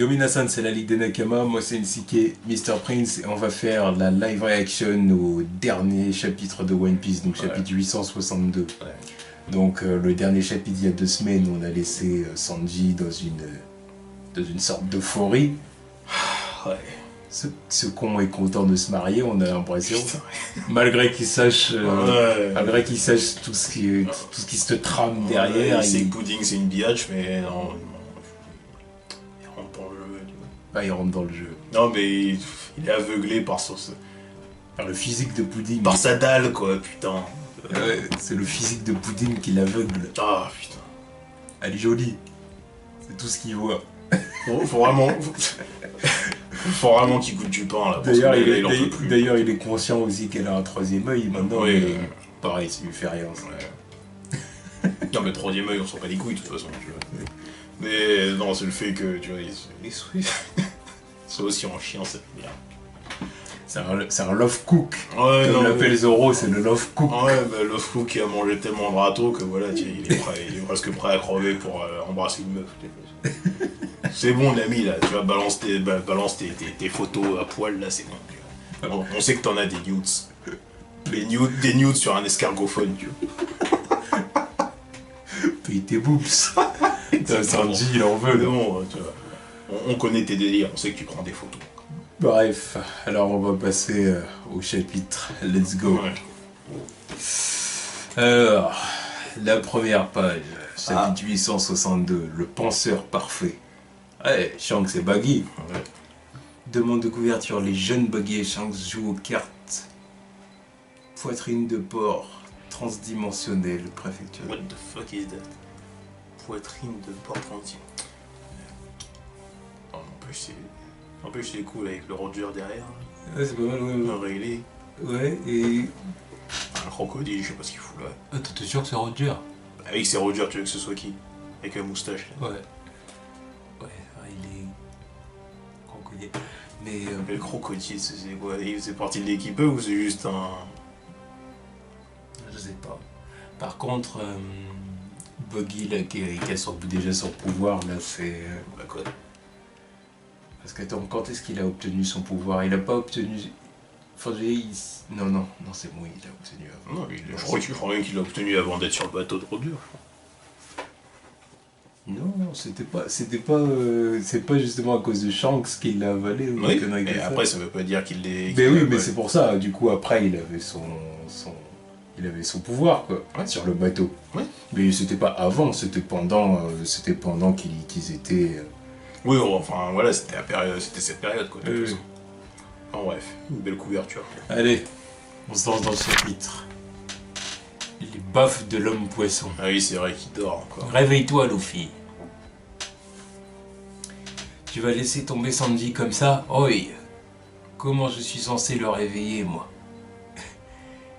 Domina-san, c'est la Ligue des Nakama, moi c'est NCK, Mr. Prince, et on va faire la live reaction au dernier chapitre de One Piece, donc chapitre 862. Ouais. Donc le dernier chapitre, il y a 2 semaines, on a laissé Sanji dans une sorte d'euphorie. Ouais. Ce con est content de se marier, on a l'impression. Malgré qu'il sache, tout ce qui se trame derrière. Il sait que Pudding c'est une biatch, mais non. Il rentre dans le jeu. Ah, il rentre dans le jeu. Non, mais il est aveuglé par par le physique de Pudding. Par sa dalle, quoi, putain. Ouais, c'est le physique de Pudding qui l'aveugle. Ah, putain. Elle est jolie. C'est tout ce qu'il voit. Faut vraiment qu'il goûte du pain, là. D'ailleurs, il est conscient aussi qu'elle a un 3e œil maintenant. Oui, mais pareil, ça lui fait rien. Ouais. Non, mais 3e œil, on s'en bat les couilles, de toute façon. Tu vois. Mais non, c'est le fait que, tu vois, les soit aussi en chien, c'est bien. C'est un love cook. Ouais, comme l'appelle Zoro, c'est le love cook. Ouais, bah, love cook qui a mangé tellement de râteaux que voilà, il est presque prêt à crever pour embrasser une meuf. C'est bon, l'ami, là, tu vois, balance tes photos à poil, là, c'est bon. On sait que t'en as des nudes. Des nudes sur un escargophone, tu vois. Paye tes boobs. Sanji, il en veut. Non, tu vois. On connaît tes délires, on sait que tu prends des photos. Bref, alors on va passer au chapitre. Let's go. Ouais. Alors, la première page, chapitre 862, le penseur parfait. Ouais, Shanks et Baggy. Ouais. Demande de couverture, les jeunes Baggy et Shanks jouent aux cartes. Poitrine de porc, transdimensionnelle, préfecture. What the fuck is that? Poitrine de porc transdimensionnelle. En plus, c'est cool avec le Roger derrière. Ouais, c'est pas mal, ouais. Un Rayleigh. Ouais, et... un crocodile, je sais pas ce qu'il fout là. Ah, t'es sûr que c'est Roger? Bah oui, c'est Roger, tu veux que ce soit qui? Avec la moustache là. Ouais. Ouais, Rayleigh. Crocodile. Mais le crocodile, c'est quoi? Il faisait partie de l'équipe ou c'est juste un... Je sais pas. Par contre, Buggy là, qui a déjà son pouvoir, là, c'est... Bah quoi? Parce que attends, quand est-ce qu'il a obtenu son pouvoir? Il a pas obtenu... Enfin, non, c'est bon, il l'a obtenu avant. Non, je crois même qu'il l'a obtenu avant d'être sur le bateau de Roger. Non, c'est pas justement à cause de Shanks qu'il l'a avalé. Oui, et après ça veut pas dire qu'il l'est... Mais oui, mais c'est pour ça, du coup après il avait son pouvoir, quoi, ouais, sur le bateau. Ouais. Mais c'était pas avant, c'était pendant qu'ils étaient... Oui, enfin voilà, c'était cette période, quoi, de toute façon. En bref, une belle couverture. Allez, on se lance dans le chapitre. Les baffes de l'homme poisson. Ah oui, c'est vrai qu'il dort encore. Réveille-toi, Luffy. Tu vas laisser tomber Sanji comme ça? Oi! Comment je suis censé le réveiller, moi?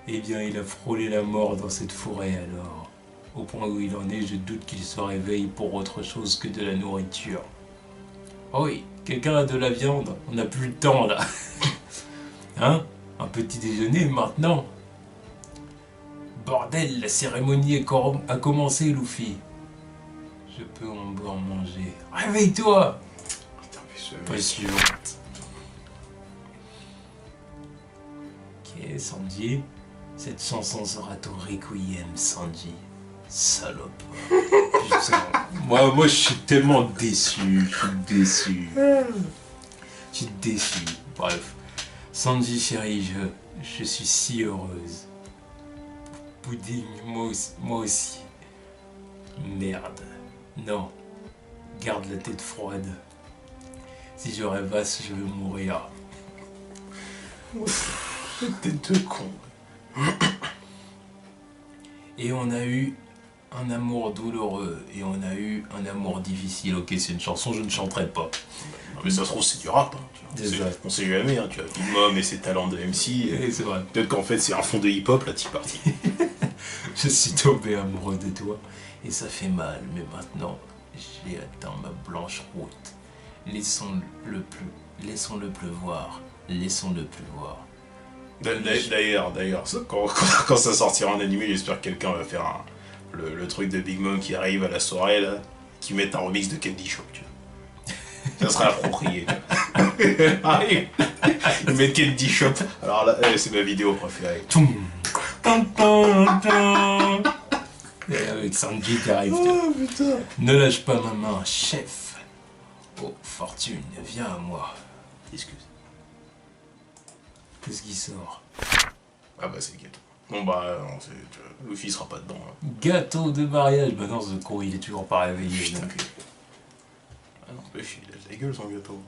Eh bien, il a frôlé la mort dans cette forêt, alors. Au point où il en est, je doute qu'il se réveille pour autre chose que de la nourriture. Oui, quelqu'un a de la viande? On n'a plus le temps, là. Hein? Un petit déjeuner, maintenant? Bordel, la cérémonie a commencé, Luffy. Je peux en manger. Réveille-toi! Page suivante. Ok, Sanji. Cette chanson sera ton requiem, Sanji. Salope. Putain. Moi, je suis tellement déçu. Je suis déçu. Bref. Sanji, chérie, je suis si heureuse. Pudding, moi aussi. Merde. Non. Garde la tête froide. Si je rêvasse, je veux mourir. Tête de con. Et on a eu un amour douloureux et on a eu un amour difficile. Ok, c'est une chanson, je ne chanterai pas. Non, mais ça se trouve, c'est du rap. Hein, on sait jamais, hein, tu vois, Big Mom et ses talents de MC. C'est vrai. Peut-être qu'en fait, c'est un fond de hip-hop, là, t'y parti. Je suis tombé amoureux de toi et ça fait mal, mais maintenant, j'ai atteint ma blanche route. Laissons-le pleuvoir. Laissons-le pleuvoir. D'ailleurs, quand ça sortira en animé, j'espère que quelqu'un va faire le truc de Big Mom qui arrive à la soirée, là, qui met un remix de Candy Shop, tu vois. Ça serait approprié. Ils mettent Candy Shop. Alors là, c'est ma vidéo préférée. Et avec Sanji qui arrive. Oh putain. Ne lâche pas ma main, chef. Oh, Fortune, viens à moi. Excuse. Qu'est-ce qui sort? Ah bah c'est le gâteau. Bon bah non, Luffy sera pas dedans. Hein. Gâteau de mariage. Bah non, ce con, il est toujours pas réveillé. Putain. Donc... Ah non, Luffy, il a la gueule son gâteau.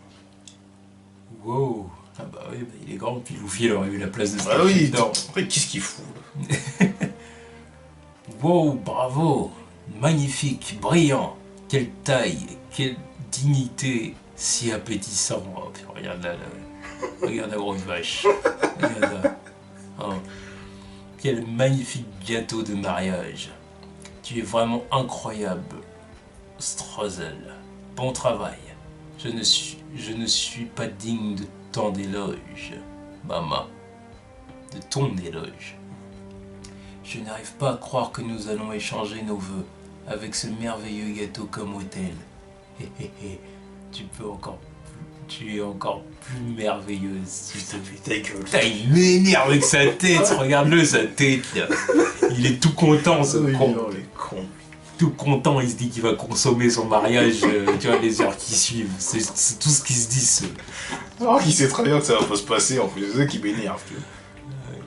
Wow. Ah bah oui, bah, il est grand, puis Luffy il aurait eu la place de Ah oui, dedans. après qu'est-ce qu'il fout là? Wow, bravo. Magnifique, brillant. Quelle taille, quelle dignité, si appétissant. Oh, puis regarde là, regarde la grosse vache. Regarde là. Oh. Quel magnifique gâteau de mariage. Tu es vraiment incroyable, Strozel. Bon travail. Je ne suis pas digne de tant d'éloges, Mama. De ton éloge. Je n'arrive pas à croire que nous allons échanger nos vœux avec ce merveilleux gâteau comme hôtel. Hé hé hé, tu es encore plus merveilleuse. Si te fait ta gueule. Putain, il m'énerve avec sa tête, regarde-le sa tête là. Il est tout content ce con. Oh, les cons. Tout content, il se dit qu'il va consommer son mariage, tu vois, les heures qui suivent. C'est tout ce qu'il se dit. Alors qu'il sait très bien que ça va pas se passer, en plus de ça qui m'énerve.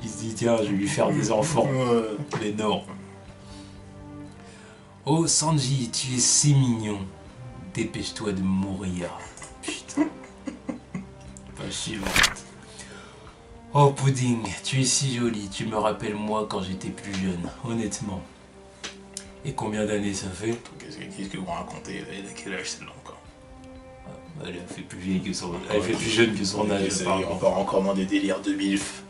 Il se dit, tiens, je vais lui faire des enfants. Mais non. Oh Sanji, tu es si mignon. Dépêche-toi de mourir. Putain. Pas suivante. Oh Pudding, tu es si jolie. Tu me rappelles moi quand j'étais plus jeune, honnêtement. Et combien d'années ça fait? Qu'est-ce que vous racontez? Elle a quel âge celle-là encore? Elle fait plus vieille que son... Elle fait plus jeune que son âge. On part encore dans des délires de MILF.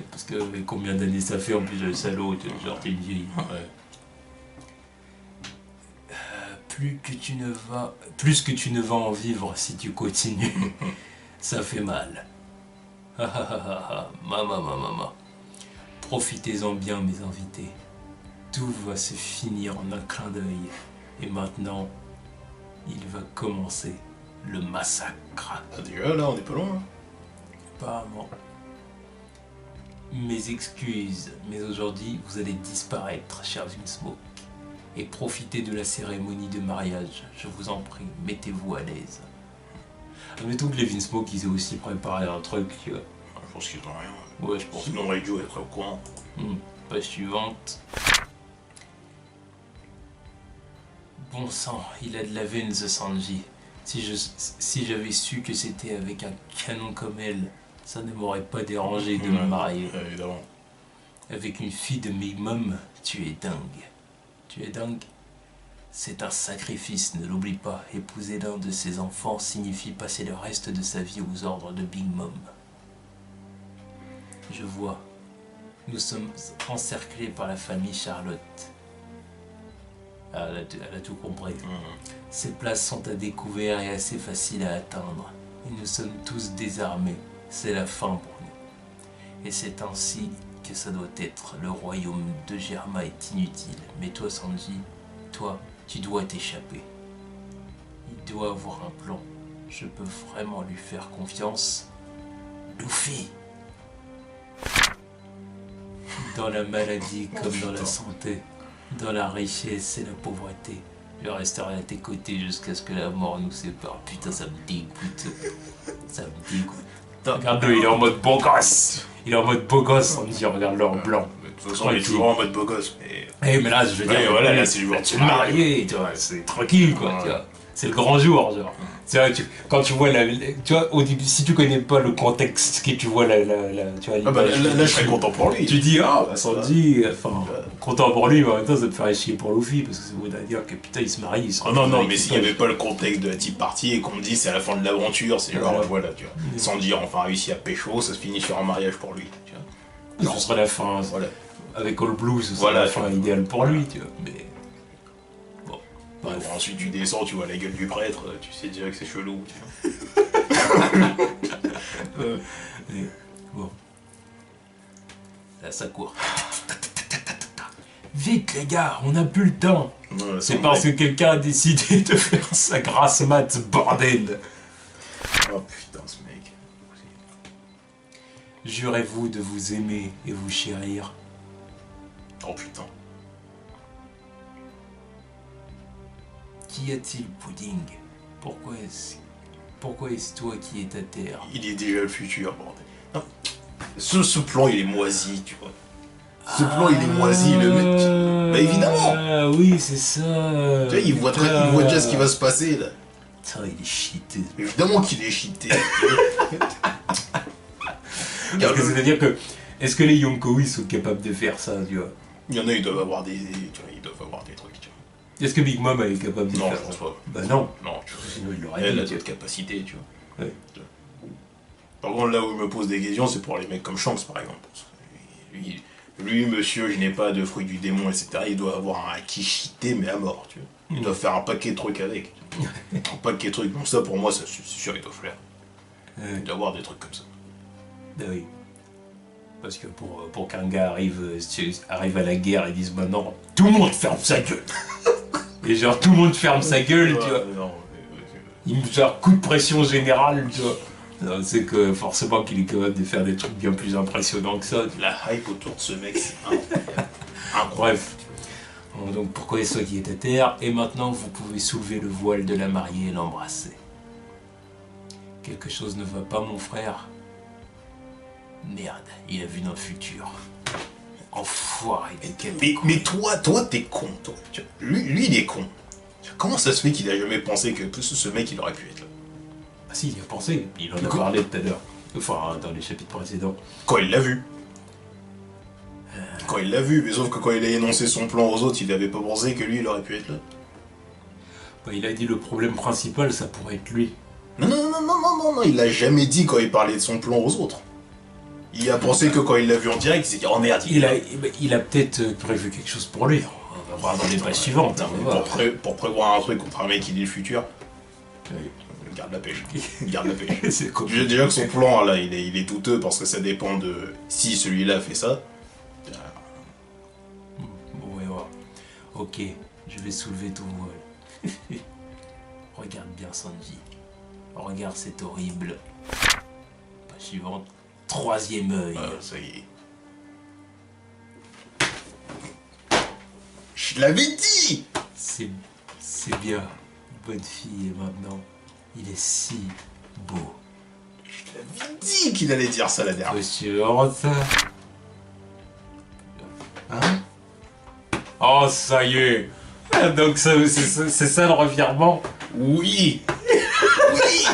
Parce que combien d'années ça fait en plus le salaud, genre t'es une vieille. Ouais. Plus que tu ne vas en vivre si tu continues. Ça fait mal. Mama. Profitez-en bien mes invités. Tout va se finir en un clin d'œil. Et maintenant, il va commencer le massacre. Ah déjà là, on est pas loin. Hein. Apparemment. Mes excuses, mais aujourd'hui, vous allez disparaître, cher Vinsmoke. Et profitez de la cérémonie de mariage. Je vous en prie, mettez-vous à l'aise. Admettons que les Vinsmoke, ils aient aussi préparé un truc. Je pense qu'ils ont rien. Ouais, je pense. Sinon, Reiju est très au courant. Page suivante. Bon sang, il a de la veine, ce Sanji. Si j'avais su que c'était avec un canon comme elle, ça ne m'aurait pas dérangé de me marier. Évidemment. Avec une fille de Big Mom, tu es dingue. Tu es dingue? C'est un sacrifice, ne l'oublie pas. Épouser l'un de ses enfants signifie passer le reste de sa vie aux ordres de Big Mom. Je vois. Nous sommes encerclés par la famille Charlotte. Ah, elle a tout compris. Ces places sont à découvert et assez faciles à atteindre. Et nous sommes tous désarmés. C'est la fin pour nous. Et c'est ainsi que ça doit être. Le royaume de Germa est inutile. Mais toi, Sanji, toi, tu dois t'échapper. Il doit avoir un plan. Je peux vraiment lui faire confiance. Luffy! Dans la maladie comme dans la santé, dans la richesse et la pauvreté, je resterai à tes côtés jusqu'à ce que la mort nous sépare. Putain, ça me dégoûte. Ça me dégoûte. Regarde-le, il est en mode beau gosse. Il est en mode beau gosse, on dit, regarde-le en blanc. De toute façon, il est toujours en mode beau gosse. Mais là, je veux dire, voilà, là, c'est le jour de se marier, tu vois, c'est tranquille, quoi. Tu vois. C'est le grand jour, genre. Tu vois, quand tu vois tu vois, au début, si tu connais pas le contexte, que tu vois tu vois, là, je serais content pour lui. Tu dis, Sanji, enfin, content pour lui, mais en même temps, ça te ferait chier pour Luffy, parce que ça voudrait dire que putain, il se marie, il se non, mais s'il n'y avait pas le contexte de la type partie et qu'on me dit c'est à la fin de l'aventure, c'est genre, voilà, tu vois. Sanji a enfin réussi à pécho, ça se finit sur un mariage pour lui, tu vois. Ce serait la fin, voilà. Avec All Blue, ce serait la fin idéale pour lui, tu vois, mais... Bref. Ensuite tu descends, tu vois la gueule du prêtre, tu sais déjà que c'est chelou. Bon. Là ça court. Vite les gars, on n'a plus le temps. C'est parce que quelqu'un a décidé de faire sa grasse mat, bordel. Oh putain, ce mec. Jurez-vous de vous aimer et vous chérir. Oh putain. Qu'y a-t-il, Pudding? Pourquoi est-ce toi qui es à terre? Il est déjà le futur, bordel. Non. Ce plan, il est moisi, tu vois. Ce plan, il est moisi, le mec. Bah évidemment. Ah oui, c'est ça. Tu vois, il voit déjà ce qui va se passer, là. Putain, il est cheaté. Évidemment qu'il est cheaté. Parce que c'est-à-dire que, est-ce que les Yonkoi sont capables de faire ça, tu vois? Il y en a, ils doivent avoir des trucs, tu vois. Est-ce que Big Mom est capable de Non, faire je pense ça? pas. Bah non. Non, tu vois. Sinon, il l'aurait Elle dit, a tu vois. d'autres capacités, tu vois. Ouais. Par contre, là où je me pose des questions, c'est pour les mecs comme Shanks, par exemple. Lui, monsieur, je n'ai pas de fruit du démon, etc., il doit avoir un acquis cheaté, mais à mort, tu vois. Il doit faire un paquet de trucs avec. Un paquet de trucs. Donc ça, pour moi, c'est sûr, il doit faire. Il doit avoir des trucs comme ça. Bah oui. Parce que pour qu'un gars arrive à la guerre et dise maintenant tout le monde ferme sa gueule. Et genre tout le monde ferme sa gueule, tu vois. Non, Il me genre coup de pression générale, tu vois. C'est que forcément qu'il est capable de faire des trucs bien plus impressionnants que ça. la hype autour de ce mec, c'est incroyable. Bref. Bon, donc pourquoi est-ce qui est à terre? Et maintenant vous pouvez soulever le voile de la mariée et l'embrasser. Quelque chose ne va pas, mon frère? Merde, il a vu notre futur. Enfoiré de quel... Mais toi, t'es con, toi. Lui, il est con. Comment ça se fait qu'il a jamais pensé que ce mec, il aurait pu être là? Ah si, il y a pensé. Il en a parlé tout à l'heure. Enfin, dans les chapitres précédents. Quand il l'a vu. Quand il l'a vu, mais sauf que quand il a énoncé son plan aux autres, il n'avait pas pensé que lui, il aurait pu être là. Bah, il a dit le problème principal, ça pourrait être lui. Non, il l'a jamais dit quand il parlait de son plan aux autres. Il a pensé que quand il l'a vu en direct, il s'est dit oh merde. Il a peut-être prévu quelque chose pour lui. On va voir dans les pages suivantes. Hein, pour prévoir un truc contre un mec qui dit le futur, oui. Garde la pêche. Garde la pêche. C'est comme... Déjà que son plan là, il est douteux parce que ça dépend de si celui-là fait ça. Bon, ouais, ouais. Ok, je vais soulever ton voile. Regarde bien Sanji. Regarde cette horrible. Page suivante. Troisième œil. Ah, ça y est. Je l'avais dit. C'est bien. Bonne fille, et maintenant, il est si beau. Je l'avais dit qu'il allait dire ça la dernière. Monsieur Horta. Hein? Oh, ça y est. Donc c'est ça le revirement? Oui. Oui.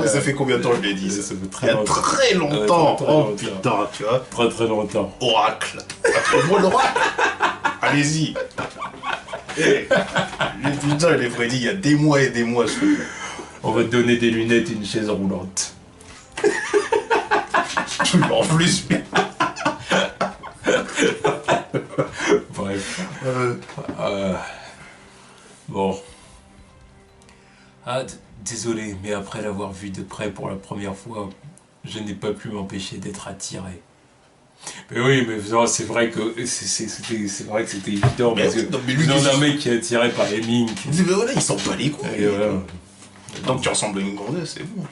Ça fait combien de temps je l'ai dit ça? Ça fait Il y a très longtemps. Très Oh longtemps. putain, tu vois. Très longtemps. Oracle. Moi l'oracle. Allez-y. Putain, je l'ai prédit il y a des mois et des mois. On va te donner des lunettes et une chaise roulante. En plus. Bref. Bon. Ah, désolé, mais après l'avoir vu de près pour la première fois, je n'ai pas pu m'empêcher d'être attiré. Mais oui, mais c'est vrai que c'était évident, mais parce que venant d'un mec qui est attiré par les minks. Mais voilà, il s'en bat les couilles. Et voilà. Tant que tu ressembles à une gonzesse, c'est bon.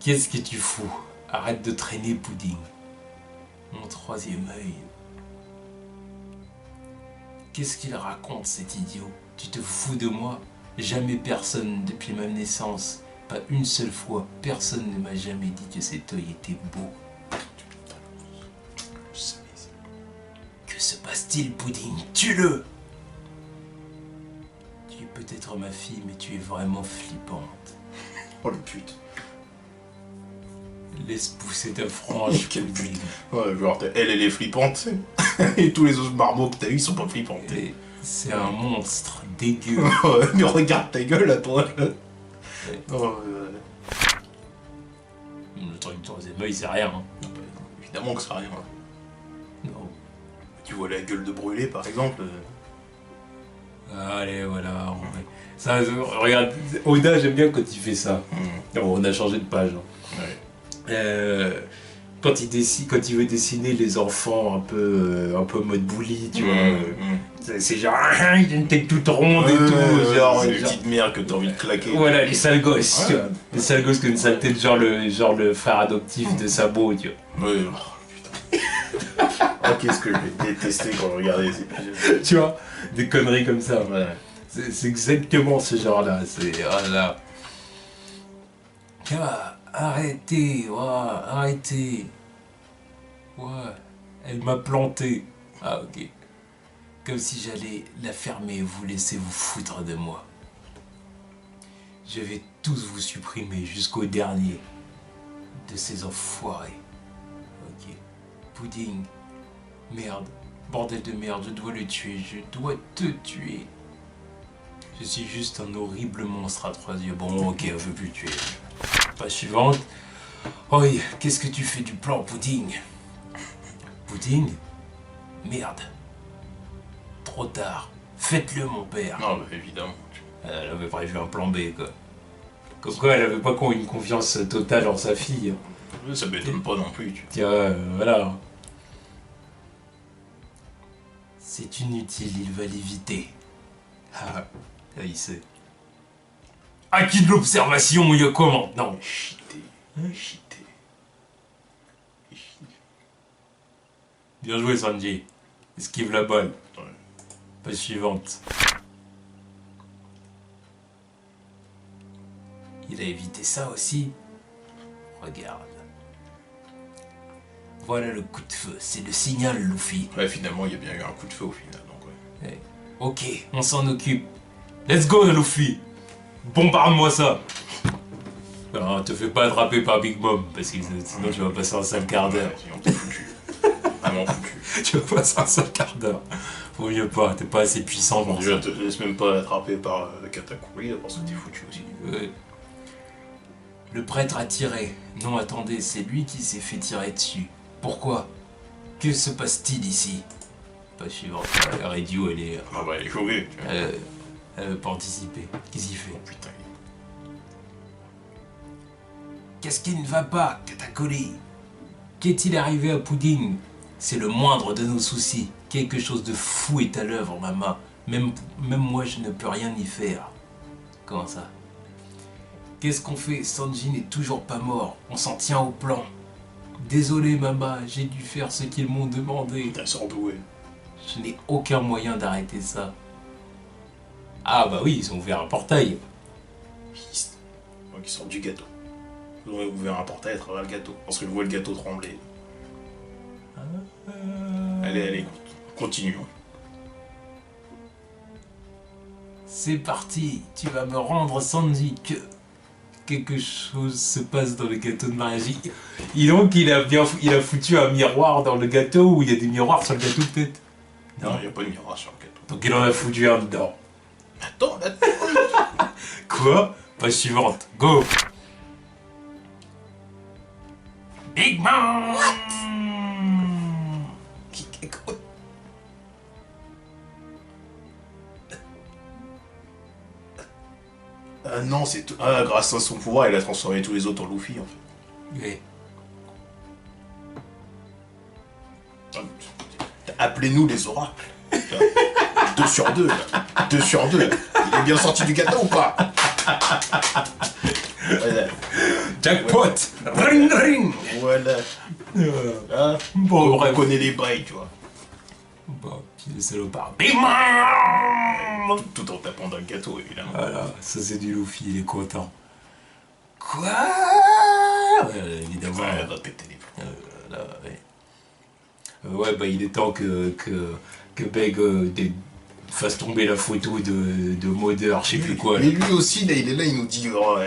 Qu'est-ce que tu fous? Arrête de traîner, Pudding. Mon troisième œil. Qu'est-ce qu'il raconte, cet idiot? Tu te fous de moi? Jamais personne, depuis ma naissance, pas une seule fois, personne ne m'a jamais dit que cet œil était beau. Que se passe-t-il, Pudding? Tue-le! Tu es peut-être ma fille, mais tu es vraiment flippante. Oh le pute. Laisse pousser ta frange, Quel Pudding. Ouais, genre, elle est flippante. Et tous les autres marmots que t'as eu, ils sont pas flippants. Et c'est un monstre dégueu. Ouais, mais regarde ta gueule à toi. Là. Ouais. Oh, Le truc du troisième œil, c'est rien. Hein. évidemment que c'est rien. Non. Tu vois la gueule de brûlé par exemple. Allez, voilà. Ça, regarde, Oda, j'aime bien quand il fait ça. On a changé de page. Hein. Ouais. quand il veut dessiner les enfants un peu mode bully, tu vois. C'est genre, il a une tête toute ronde et tout. Genre, c'est les petites merdes que t'as envie de claquer. Voilà, les sales gosses, tu vois. Les sales gosses qui ont une sale tête, genre le frère adoptif de Sabo, tu vois. Ouais, putain. Oh, qu'est-ce que je vais détester quand je regarde les épisodes. Tu vois, des conneries comme ça. Ouais. C'est exactement ce genre-là. C'est. Voilà. Ah, arrêtez, ouais, arrêtez. Ouais, elle m'a planté. Ah, ok. Comme si j'allais la fermer et vous laisser vous foutre de moi. Je vais tous vous supprimer jusqu'au dernier de ces enfoirés. Ok. Pudding. Merde. Bordel de merde, je dois le tuer. Je dois te tuer. Je suis juste un horrible monstre à 3 yeux. Bon, ok, on veut plus le tuer. Page suivante. Oh, qu'est-ce que tu fais du plan, Pudding? Pudding? Merde. Trop tard. Faites-le, mon père. Non, bah, évidemment. Elle avait prévu un plan B, quoi. Comme quoi, elle avait pas une confiance totale en sa fille. Ça m'étonne pas non plus. Tiens, voilà. C'est inutile, il va l'éviter. Ah, il sait. Acquis de l'observation, il y a comment? Non. Chité. Bien joué, Sanji. Esquive la balle. Ouais. Page suivante. Il a évité ça aussi. Regarde. Voilà le coup de feu. C'est le signal, Luffy. Ouais, finalement, il y a bien eu un coup de feu au final. Donc, ouais. Ok, on s'en occupe. Let's go, Luffy. Bombarde-moi ça. Non, te fais pas attraper par Big Mom, parce que sinon tu vas passer un sale quart d'heure. Ouais, sinon t'es foutu. Vraiment foutu. Tu vas passer un sale quart d'heure. Faut mieux pas, t'es pas assez puissant pour Déjà, ça. te laisse même pas attraper par Katakuri, parce que t'es foutu aussi. Ouais. Le prêtre a tiré. Non, attendez, c'est lui qui s'est fait tirer dessus. Pourquoi? Que se passe-t-il ici? Pas suivant. Radio, elle est. Ah bah, elle est choquée. Tu vois. Elle veut pas anticiper. Qu'est-ce qu'il fait? Oh putain. Qu'est-ce qui ne va pas, Katakuri? Qu'est-il arrivé à Pudding? C'est le moindre de nos soucis. Quelque chose de fou est à l'œuvre, Mama. Même moi, je ne peux rien y faire. Comment ça? Qu'est-ce qu'on fait? Sanji n'est toujours pas mort. On s'en tient au plan. Désolé, Mama, j'ai dû faire ce qu'ils m'ont demandé. T'es sordoué. Je n'ai aucun moyen d'arrêter ça. Ah bah oui, ils ont ouvert un portail. Donc, ils sortent du gâteau. Ils ont ouvert un portail à travers le gâteau. Parce que je vois le gâteau trembler. Allez, continuons. C'est parti, tu vas me rendre Sanji que quelque chose se passe dans le gâteau de mariage. Il a foutu un miroir dans le gâteau ou il y a des miroirs sur le gâteau peut-être? Non, il n'y a pas de miroir sur le gâteau. Donc il en a foutu un dedans. Attends, Quoi? Page suivante, go! Big Mom! Ah non, c'est tout. Ah, grâce à son pouvoir, il a transformé tous les autres en Luffy en fait. Oui. Appelez-nous les oracles. 2 sur 2, là. 2 sur 2. Il est bien sorti du gâteau ou pas? Voilà. Jackpot! Ring ring! Voilà. Ah, Bon, on bref. connaît les bails, tu vois. Bon, puis le salopard. Big Mom! Tout en tapant dans le gâteau, évidemment. Voilà, ça c'est du Luffy, il est content. Quoi? Évidemment. Ouais, elle va péter les plombs. Là, ouais. Ouais, bah il est temps que Beg fasse tomber la photo de modeur, je sais plus quoi. Là. Mais lui aussi, là, il est là, il nous dit oh,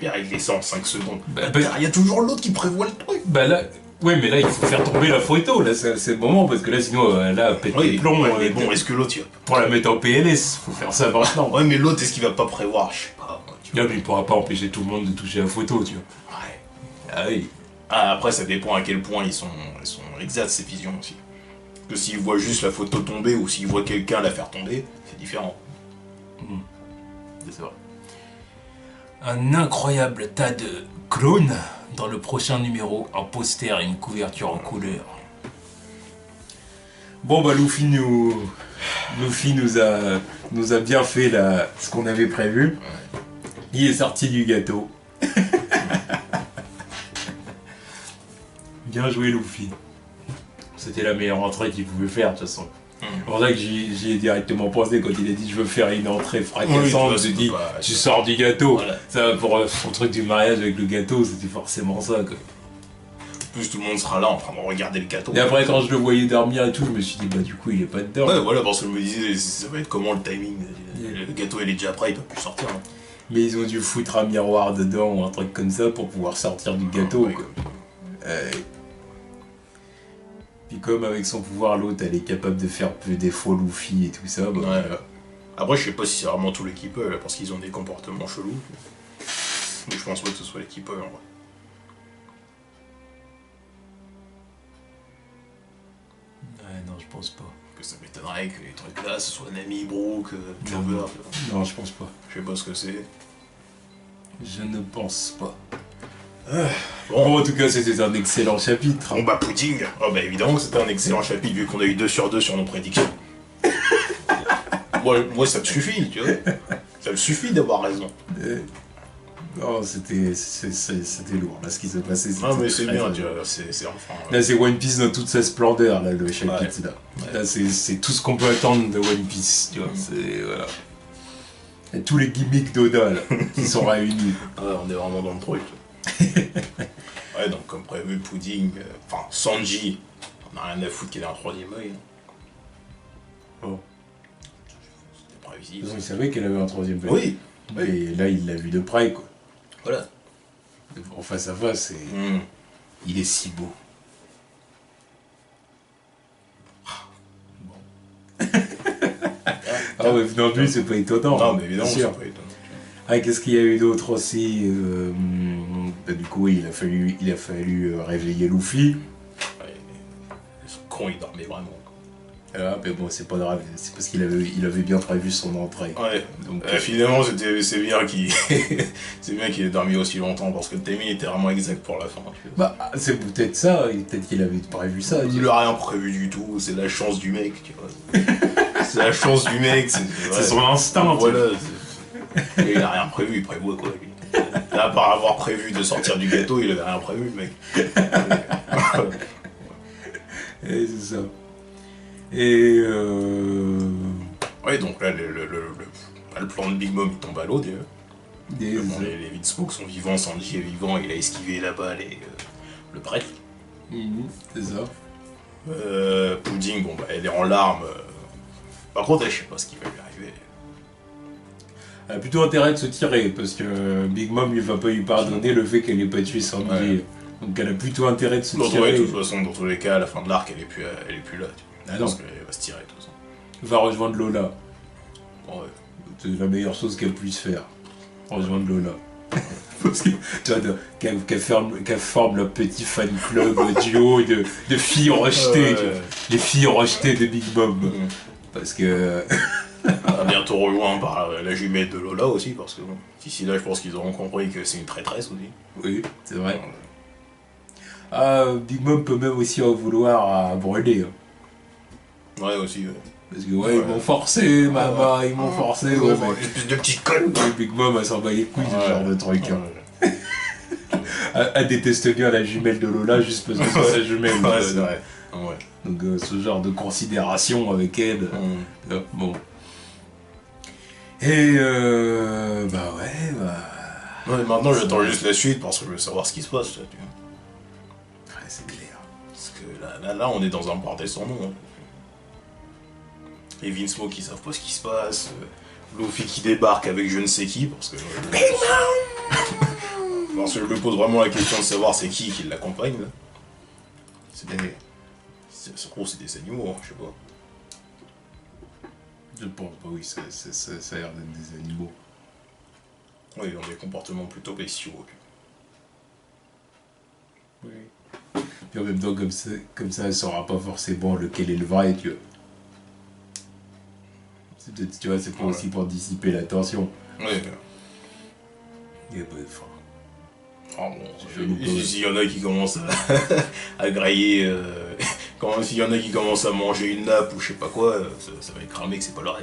il descend en 5 secondes. Bah, Il y a toujours l'autre qui prévoit le truc. Bah là, ouais, mais là il faut faire tomber la photo, là c'est le moment, parce que là sinon, là, elle pète les plombs. Ouais, mais bon, est-ce que l'autre, il va Pour la mettre en PLS, faut faire ça maintenant. Ouais, mais l'autre, est-ce qu'il va pas prévoir? Je sais pas. Moi, tu vois. Là, mais il pourra pas empêcher tout le monde de toucher la photo, tu vois. Ouais. Ah oui. Ah, après, ça dépend à quel point ils sont exacts, ces visions aussi. Parce que s'ils voient juste la photo tomber ou s'ils voient quelqu'un la faire tomber, c'est différent. C'est vrai. Un incroyable tas de clones dans le prochain numéro, un poster et une couverture en couleur. Bon bah Luffy nous a bien fait ce qu'on avait prévu. Il est sorti du gâteau. Bien joué Luffy. C'était la meilleure entrée qu'il pouvait faire de toute façon. C'est pour ça que j'y ai directement pensé quand il a dit je veux faire une entrée fracassante. Je dis tu sors du gâteau. Voilà. Ça, pour son truc du mariage avec le gâteau, c'était forcément ça quoi. En plus tout le monde sera là en train de regarder le gâteau. Et après quand je le voyais dormir et tout, je me suis dit bah du coup il est pas dedans. Ouais voilà parce que je me disais ça va être comment le timing. Le gâteau il est déjà prêt, il peut plus sortir. Hein. Mais ils ont dû foutre un miroir dedans ou un truc comme ça pour pouvoir sortir du gâteau quoi. Puis comme avec son pouvoir l'autre elle est capable de faire plus des faux Luffy et tout ça, bah voilà. Après je sais pas si c'est vraiment tout l'équipeur là, parce qu'ils ont des comportements chelous. Mais je pense pas que ce soit l'équipeur en vrai. Ouais non je pense pas. Que ça m'étonnerait que les trucs là ce soit Nami, Brook, Clover. Non je pense pas. Je sais pas ce que c'est. Je ne pense pas. Bon, en tout cas, c'était un excellent chapitre. Bon bah Pudding, oh bah évidemment que c'était un excellent chapitre vu qu'on a eu 2 sur 2 sur nos prédictions. moi ça me suffit, tu vois. Ça me suffit d'avoir raison. Non, c'était lourd, là, ce qui s'est passé. Ah mais c'est bien, tu vois, c'est enfin... Là, c'est One Piece dans toute sa splendeur, là, le chapitre, là. Ouais. Là, c'est tout ce qu'on peut attendre de One Piece, tu vois, c'est... Voilà. Et tous les gimmicks d'Oda, là, qui sont réunis. Ouais, on est vraiment dans le truc. Ouais, donc comme prévu, Pudding, enfin Sanji, on n'a rien à foutre qu'il ait un 3ème œil. Oh. C'était prévisible. Il savait qu'elle avait un 3ème œil. Oui. Mais là, il l'a vu de près, quoi. Voilà. En face à face, il est si beau. Bon. Ah ouais, non plus, c'est pas étonnant. Non, mais évidemment, c'est pas étonnant. Ah, qu'est-ce qu'il y a eu d'autre aussi bah, du coup, il a fallu réveiller Luffy. Ouais, ce con, il dormait vraiment. Ah, mais bon, c'est pas grave, c'est parce qu'il avait bien prévu son entrée. Ouais, donc finalement, c'est bien qu'il ait dormi aussi longtemps, parce que le timing était vraiment exact pour la fin. Bah, c'est peut-être ça, peut-être qu'il avait prévu ça. Il n'a rien prévu du tout, c'est la chance du mec, tu vois. C'est la chance du mec, c'est son instinct. Voilà. Il n'a rien prévu, il prévoit quoi, lui. À part avoir prévu de sortir du gâteau, il avait rien prévu, le mec. Et c'est ça. Et ouais, donc là, le plan de Big Mom, il tombe à l'eau, déjà. Les Vinsmoke sont vivants, Sanji est vivant, il a esquivé la balle et le prêtre. C'est ça. Pudding, bon, bah, elle est en larmes. Par contre, je sais pas ce qui va lui arriver. Elle a plutôt intérêt de se tirer, parce que Big Mom va pas lui pardonner le fait qu'elle ait pas tué Sanji. Ouais. Donc elle a plutôt intérêt de se tirer. Ouais, de toute façon, dans tous les cas, à la fin de l'arc, elle est plus là. Tu vois. Ah non. Parce qu'elle va se tirer, de toute façon. Va rejoindre Lola. Ouais. C'est la meilleure chose qu'elle puisse faire. Rejoindre Lola. Parce que, tu vois, qu'elle forme le petit fan club duo de filles rejetées. Les filles rejetées de Big Mom. Parce que... bientôt rejoint par la jumelle de Lola aussi, parce que bon, d'ici là, je pense qu'ils auront compris que c'est une traîtresse aussi. Oui, c'est vrai. Big Mom peut même aussi en vouloir à brûler. Ouais, aussi, ouais. Parce que ils m'ont forcé, maman, ils m'ont forcé. Ouais, une espèce de petit con. Big Mom, elle s'en bat les couilles, ce genre de truc. Elle déteste bien la jumelle de Lola juste parce que c'est sa jumelle. Ouais, c'est vrai. Ouais. Donc ce genre de considération avec elle. Bon. Et bah ouais, Ouais, maintenant j'attends juste la suite parce que je veux savoir ce qui se passe, tu vois. Ouais, c'est clair. Parce que là, on est dans un bordel sans nom. Hein. Les Vinsmoke qui savent pas ce qui se passe. Luffy qui débarque avec je ne sais qui, parce que... parce que je me pose vraiment la question de savoir c'est qui l'accompagne, là. C'est des animaux, hein, je sais pas. Je pense pas, oui, ça a l'air d'être des animaux. Oui, ils ont des comportements plutôt bestiaux. Oui. Puis en même temps, comme ça, elle saura pas forcément lequel est le vrai, tu vois. C'est peut-être, tu vois, c'est pas aussi pour dissiper l'attention. Oui. Et bah, enfin... Oh, bon, s'il y en a qui commencent à grailler, s'il y en a qui commencent à manger une nappe ou je sais pas quoi, ça va être cramé que c'est pas leur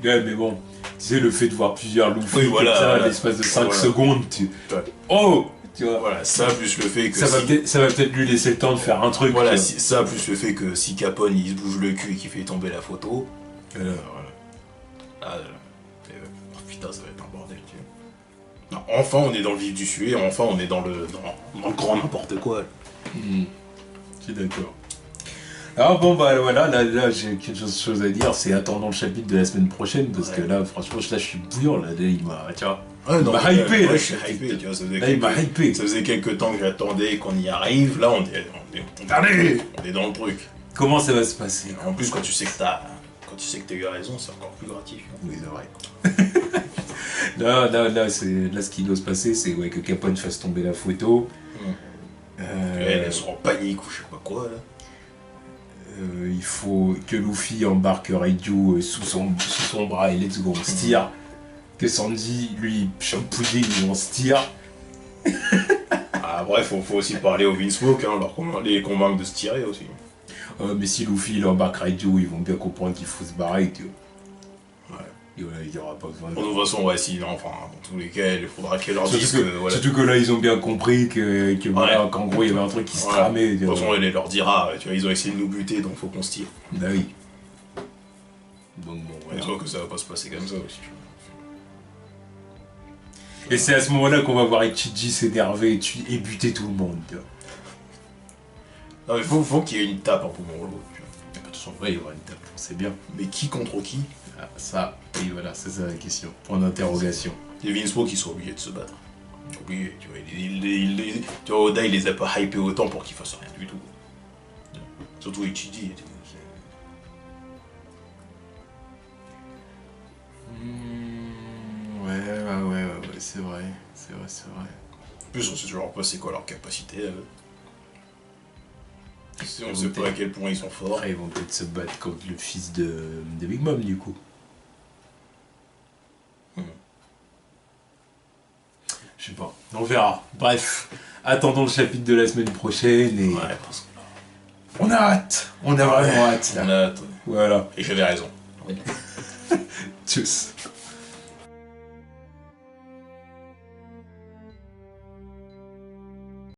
Ouais, mais bon, tu sais, le fait de voir plusieurs loups oui, voilà, comme ça, voilà. l'espace de 5 Voilà. secondes, Ouais. Oh, tu vois. Voilà, ça plus le fait que Ça va peut-être lui laisser le temps de faire un truc. Voilà, ça plus le fait que si Capone il se bouge le cul et qu'il fait tomber la photo, voilà. Ah, oh, putain, ça va être un bordel, tu vois. Non, enfin, on est dans le vif du sujet, enfin, on est dans le grand n'importe quoi. Je suis d'accord. Alors bon, bah voilà, là j'ai quelque chose à dire, c'est attendons le chapitre de la semaine prochaine, parce que là, franchement, là je suis bouillant, là, il m'a, tu vois. Ouais, non, il m'a hypé, là, je suis hypé, tu vois, ça faisait quelques temps que j'attendais qu'on y arrive, là, on est dans le truc. Comment ça va se passer? En plus, quand tu sais que t'as eu raison, c'est encore plus gratifiant. Oui, c'est vrai. Là, ce qui doit se passer, c'est ouais, que Capone fasse tomber la photo. Elle sera en panique ou je sais pas quoi, là. Il faut que Luffy embarque Raiju sous son bras et let's go, on se tire. Que Sandy, lui, chope pudding et on se tire. Ah, bref, faut aussi parler au Vinsmoke, hein, les convaincre de se tirer aussi. Mais si Luffy il embarque Raiju, ils vont bien comprendre qu'il faut se barrer, tu vois. Ouais. Et voilà, il n'y aura pas besoin de... De toute façon, ouais, si, non, enfin, dans tous les cas, il faudra qu'elle leur dise voilà. Surtout que là, ils ont bien compris voilà, qu'en gros, il y avait un truc qui se tramait. De toute façon, elle leur dira, tu vois, ils ont essayé de nous buter, donc faut qu'on se tire. Bah oui. Donc bon, voilà. Je que ça va pas se passer comme ça aussi. Et c'est à ce moment-là qu'on va voir Ichiji s'énerver et buter tout le monde, tu vois. Non, mais faut qu'il y ait une tape un peu dans l'autre, tu vois. De toute façon, il y aura une tape, c'est bien. Mais qui contre qui? Ah, ça, oui, voilà, c'est ça la question. Point d'interrogation. Les Vinsmoke qui sont obligés de se battre. Obligés, tu vois. Tu vois, Oda, il les a pas hypés autant pour qu'ils fassent rien du tout. Surtout Ichiji. Ouais, c'est vrai. En plus, on sait toujours pas c'est quoi leur capacité. On sait pas à quel point ils sont forts. Après, ils vont peut-être se battre contre le fils de Big Mom, du coup. Je sais pas, on verra. Bref, attendons le chapitre de la semaine prochaine et... Ouais, parce que... On a hâte. On a vraiment hâte, là. On a hâte. Voilà. Et j'avais raison. Tchuss.